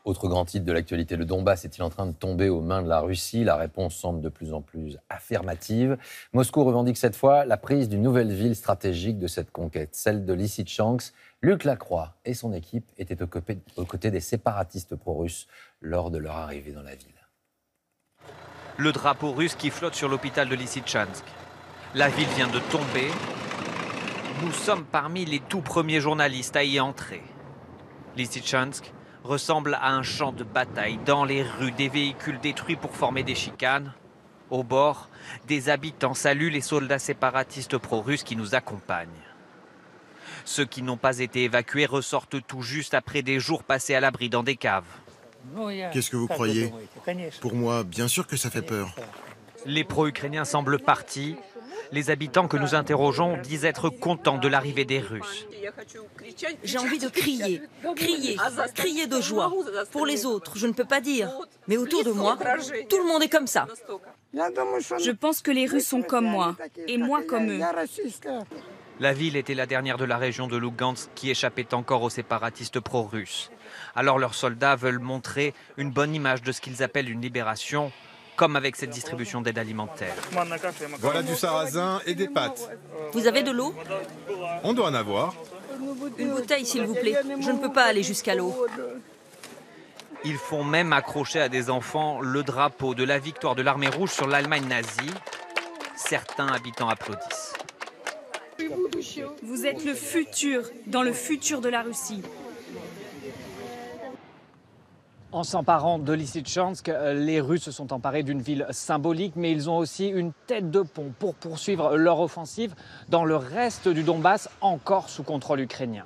Autre grand titre de l'actualité, le Donbass est-il en train de tomber aux mains de la Russie? La réponse semble de plus en plus affirmative. Moscou revendique cette fois la prise d'une nouvelle ville stratégique de cette conquête, celle de Lysychansk. Luc Lacroix et son équipe étaient aux côtés des séparatistes pro-russes lors de leur arrivée dans la ville. Le drapeau russe qui flotte sur l'hôpital de Lysychansk. La ville vient de tomber. Nous sommes parmi les tout premiers journalistes à y entrer. Lysychansk ressemble à un champ de bataille. Dans les rues, des véhicules détruits pour former des chicanes. Au bord, des habitants saluent les soldats séparatistes pro-russes qui nous accompagnent. Ceux qui n'ont pas été évacués ressortent tout juste après des jours passés à l'abri dans des caves. Qu'est-ce que vous croyez? Pour moi, bien sûr que ça fait peur. Les pro-ukrainiens semblent partis. Les habitants que nous interrogeons disent être contents de l'arrivée des Russes. J'ai envie de crier, crier de joie. Pour les autres, je ne peux pas dire. Mais autour de moi, tout le monde est comme ça. Je pense que les Russes sont comme moi, et moi comme eux. La ville était la dernière de la région de Lugansk qui échappait encore aux séparatistes pro-russes. Alors leurs soldats veulent montrer une bonne image de ce qu'ils appellent une libération, comme avec cette distribution d'aide alimentaire. Voilà du sarrasin et des pâtes. Vous avez de l'eau? On doit en avoir. Une bouteille, s'il vous plaît. Je ne peux pas aller jusqu'à l'eau. Ils font même accrocher à des enfants le drapeau de la victoire de l'armée rouge sur l'Allemagne nazie. Certains habitants applaudissent. Vous êtes le futur, dans le futur de la Russie. En s'emparant de Lysychansk, les Russes se sont emparés d'une ville symbolique, mais ils ont aussi une tête de pont pour poursuivre leur offensive dans le reste du Donbass, encore sous contrôle ukrainien.